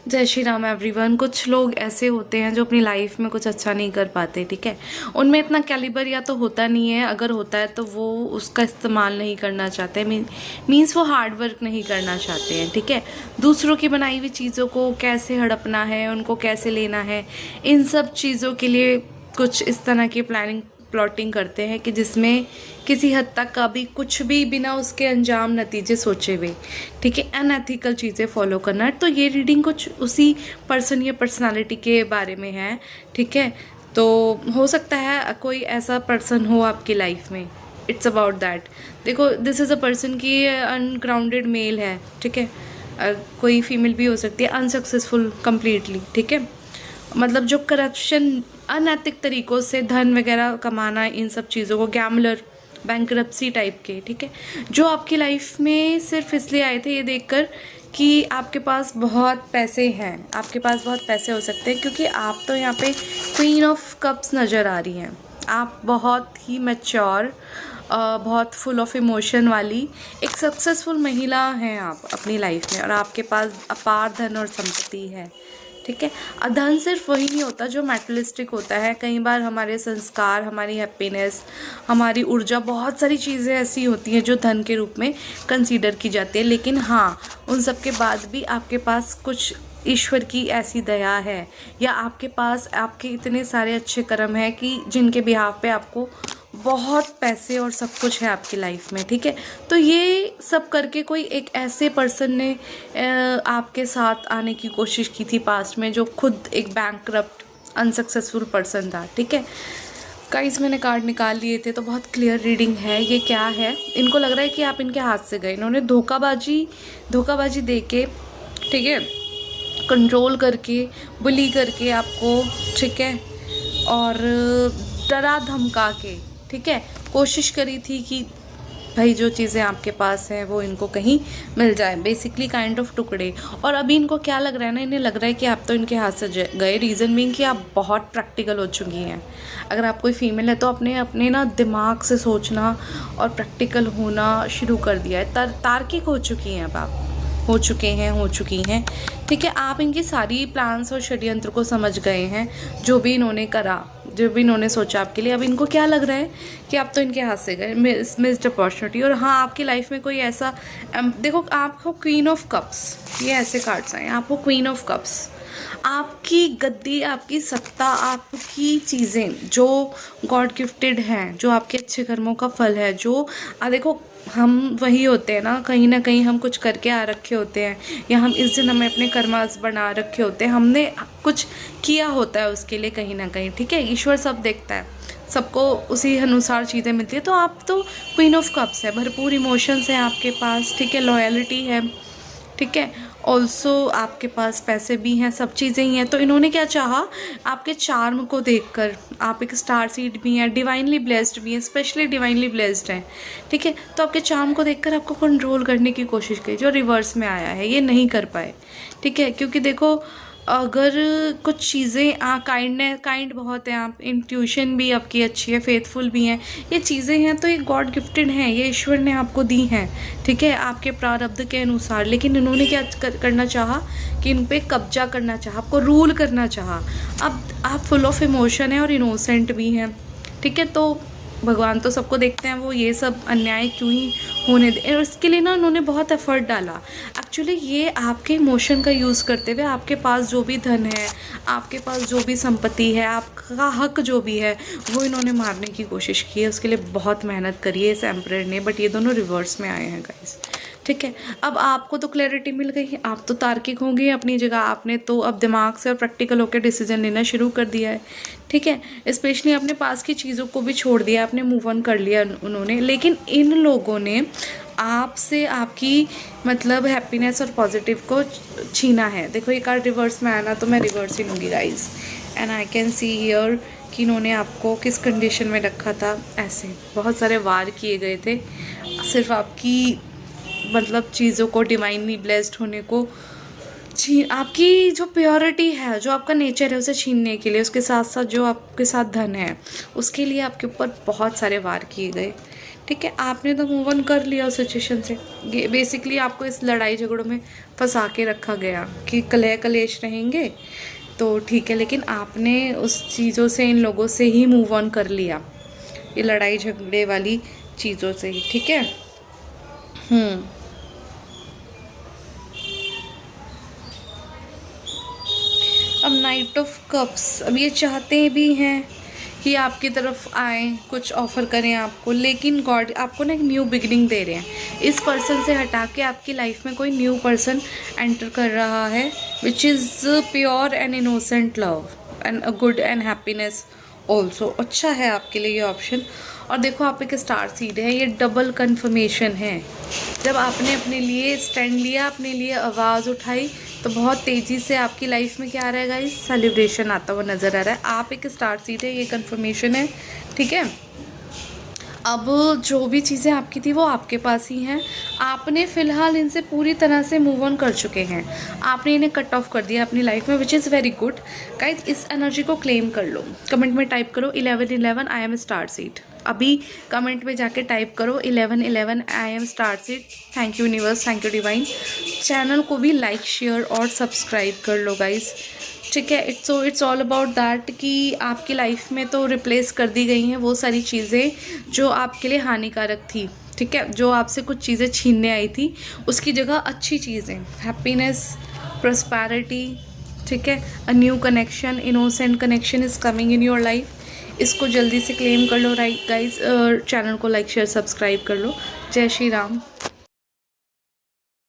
जय श्री राम एवरीवन। कुछ लोग ऐसे होते हैं जो अपनी लाइफ में कुछ अच्छा नहीं कर पाते, ठीक है। उनमें इतना कैलिबर या तो होता नहीं है, अगर होता है तो वो उसका इस्तेमाल नहीं करना चाहते। मीन्स वो हार्ड वर्क नहीं करना चाहते हैं, ठीक है। दूसरों की बनाई हुई चीज़ों को कैसे हड़पना है, उनको कैसे लेना है, इन सब चीज़ों के लिए कुछ इस तरह की प्लॉटिंग करते हैं कि जिसमें किसी हद तक का भी कुछ भी बिना उसके अंजाम नतीजे सोचे हुए, ठीक है, अनएथिकल चीज़ें फॉलो करना है। तो ये रीडिंग कुछ उसी पर्सन या पर्सनालिटी के बारे में है, ठीक है। तो हो सकता है कोई ऐसा पर्सन हो आपकी लाइफ में, इट्स अबाउट दैट। देखो, दिस इज़ अ पर्सन की अनग्राउंडेड मेल है, ठीक है। कोई फीमेल भी हो सकती है, अनसक्सेसफुल कम्प्लीटली, ठीक है। मतलब जो करप्शन, अनैतिक तरीक़ों से धन वगैरह कमाना, इन सब चीज़ों को, गैमलर, बैंकरप्सी टाइप के, ठीक है, जो आपकी लाइफ में सिर्फ इसलिए आए थे ये देखकर कि आपके पास बहुत पैसे हैं, आपके पास बहुत पैसे हो सकते हैं, क्योंकि आप तो यहाँ पे क्वीन ऑफ कप्स नज़र आ रही हैं। आप बहुत ही मैच्योर, बहुत फुल ऑफ इमोशन वाली एक सक्सेसफुल महिला हैं आप अपनी लाइफ में, और आपके पास अपार धन और संपत्ति है, ठीक है। धन सिर्फ वही नहीं होता जो मैटेरियलिस्टिक होता है। कई बार हमारे संस्कार, हमारी हैप्पीनेस, हमारी ऊर्जा, बहुत सारी चीज़ें ऐसी होती हैं जो धन के रूप में कंसीडर की जाती है। लेकिन हाँ, उन सब के बाद भी आपके पास कुछ ईश्वर की ऐसी दया है, या आपके पास आपके इतने सारे अच्छे कर्म हैं कि जिनके बिहाफ पे आपको बहुत पैसे और सब कुछ है आपकी लाइफ में, ठीक है। तो ये सब करके कोई एक ऐसे पर्सन ने आपके साथ आने की कोशिश की थी पास्ट में, जो खुद एक बैंकरप्ट अनसक्सेसफुल पर्सन था, ठीक है। गाइस, मैंने कार्ड निकाल लिए थे तो बहुत क्लियर रीडिंग है। ये क्या है, इनको लग रहा है कि आप इनके हाथ से गए, इन्होंने धोखाबाजी दे के, ठीक है, कंट्रोल करके, बुली करके आपको, ठीक है, और डरा धमका के, ठीक है, कोशिश करी थी कि भाई जो चीज़ें आपके पास हैं वो इनको कहीं मिल जाए, बेसिकली काइंड ऑफ टुकड़े। और अभी इनको क्या लग रहा है ना, इन्हें लग रहा है कि आप तो इनके हाथ से गए। रीज़न मीन कि आप बहुत प्रैक्टिकल हो चुकी हैं। अगर आप कोई फीमेल है तो अपने ना दिमाग से सोचना और प्रैक्टिकल होना शुरू कर दिया है, तार्किक हो चुकी हैं अब आप, हो चुकी हैं, ठीक है। आप इनकी सारी प्लान्स और षड्यंत्र को समझ गए हैं, जो भी इन्होंने करा, जो भी इन्होंने सोचा आपके लिए। अब इनको क्या लग रहा है कि आप तो इनके हाथ से गए, मिस्ड अपॉर्चुनिटी। और हाँ, आपकी लाइफ में कोई ऐसा, देखो, आपको क्वीन ऑफ कप्स, ये ऐसे कार्ड्स हैं, आपको क्वीन ऑफ कप्स, आपकी गद्दी, आपकी सत्ता, आपकी चीज़ें जो गॉड गिफ्टेड हैं, जो आपके अच्छे कर्मों का फल है, जो देखो, हम वही होते हैं ना कहीं हम कुछ करके आ रखे होते हैं, या हम इस दिन हमें अपने कर्मास बना रखे होते हैं, हमने कुछ किया होता है उसके लिए कहीं ना कहीं, ठीक है। ईश्वर सब देखता है, सबको उसी अनुसार चीज़ें मिलती है। तो आप तो क्वीन ऑफ कप्स है, भरपूर इमोशंस हैं आपके पास, ठीक है, लॉयल्टी है, ठीक है, ऑल्सो आपके पास पैसे भी हैं, सब चीज़ें ही हैं। तो इन्होंने क्या चाहा, आपके चार्म को देखकर, आप एक स्टार सीड भी हैं, डिवाइनली ब्लेस्ड भी हैं, स्पेशली डिवाइनली ब्लेस्ड हैं, ठीक है। तो आपके चार्म को देखकर आपको कंट्रोल करने की कोशिश की, जो रिवर्स में आया है, ये नहीं कर पाए, ठीक है। क्योंकि देखो, अगर कुछ चीज़ें काइंड बहुत हैं आप, इंट्यूशन भी आपकी अच्छी है, फेथफुल भी हैं, ये चीज़ें हैं तो ये गॉड गिफ्टेड हैं, ये ईश्वर ने आपको दी हैं, ठीक है, आपके प्रारब्ध के अनुसार। लेकिन इन्होंने क्या करना चाहा कि इन पे कब्जा करना चाहा, आपको रूल करना चाहा। अब आप फुल ऑफ इमोशन हैं और इनोसेंट भी हैं, ठीक है। तो भगवान तो सबको देखते हैं, वो ये सब अन्याय क्यों ही होने दे, और इसके लिए ना उन्होंने बहुत एफर्ट डाला। एक्चुअली ये आपके इमोशन का यूज़ करते हुए आपके पास जो भी धन है, आपके पास जो भी संपत्ति है, आपका हक जो भी है, वो इन्होंने मारने की कोशिश की है। उसके लिए बहुत मेहनत करी है इस एम्परर ने, बट ये दोनों रिवर्स में आए हैं गाइस, ठीक है। अब आपको तो क्लैरिटी मिल गई, आप तो तार्किक होंगे अपनी जगह, आपने तो अब दिमाग से और प्रैक्टिकल होकर डिसीजन लेना शुरू कर दिया है, ठीक है। स्पेशली अपने पास की चीज़ों को भी छोड़ दिया, आपने मूव ऑन कर लिया उन्होंने। लेकिन इन लोगों ने आपसे आपकी मतलब हैप्पीनेस और पॉजिटिव को छीना है। देखो, ये कार्ड रिवर्स में आना तो मैं रिवर्स ही लूँगी guys, and I can see here कि इन्होंने आपको किस कंडीशन में रखा था। ऐसे बहुत सारे वार किए गए थे, सिर्फ आपकी मतलब चीज़ों को, डिवाइनली ब्लेस्ड होने को, आपकी जो प्योरिटी है, जो आपका नेचर है, उसे छीनने के लिए, उसके साथ साथ जो आपके साथ धन है, उसके लिए आपके ऊपर बहुत सारे वार किए गए, ठीक है, आपने तो मूव ऑन कर लिया उस सिचुएशन से। ये बेसिकली आपको इस लड़ाई झगड़ों में फंसा के रखा गया कि कलह कलेश रहेंगे तो ठीक है, लेकिन आपने उस चीज़ों से, इन लोगों से ही मूव ऑन कर लिया, ये लड़ाई झगड़े वाली चीज़ों से ही। ठीक है। अब नाइट ऑफ कप्स, अब ये चाहते भी हैं कि आपकी तरफ आए, कुछ ऑफ़र करें आपको, लेकिन गॉड आपको ना एक न्यू बिगिनिंग दे रहे हैं। इस पर्सन से हटा के आपकी लाइफ में कोई न्यू पर्सन एंटर कर रहा है, which is pure and innocent love and a good and happiness also. अच्छा है आपके लिए ये ऑप्शन। और देखो आप एक स्टार सीड है, ये डबल कन्फर्मेशन है। जब आपने अपने लिए स्टैंड लिया, अपने लिए आवाज़ उठाई, तो बहुत तेज़ी से आपकी लाइफ में क्या आ रहा है गाइस, सेलिब्रेशन आता हुआ नज़र आ रहा है। आप एक स्टार सीड है, ये कन्फर्मेशन है। ठीक है। अब जो भी चीज़ें आपकी थी वो आपके पास ही हैं। आपने फ़िलहाल इनसे पूरी तरह से मूव ऑन कर चुके हैं, आपने इन्हें कट ऑफ कर दिया अपनी लाइफ में, which is very good guys. इस एनर्जी को क्लेम कर लो। कमेंट में टाइप करो 1111 आई एम स्टार सीड। अभी कमेंट में जाके टाइप करो 1111 I am star seed. Thank you universe, thank you divine. Channel को भी लाइक शेयर और सब्सक्राइब कर लो गाइस। ठीक है। इट्स ऑल अबाउट दैट कि आपकी लाइफ में तो रिप्लेस कर दी गई हैं वो सारी चीज़ें जो आपके लिए हानिकारक थी। ठीक है, जो आपसे कुछ चीज़ें छीनने आई थी, उसकी जगह अच्छी चीज़ें, हैप्पीनेस, प्रॉस्पेरिटी। ठीक है, a new connection, innocent connection is coming in your life. इसको जल्दी से क्लेम कर लो। राइट गाइज, चैनल को लाइक शेयर सब्सक्राइब कर लो। जय श्री राम।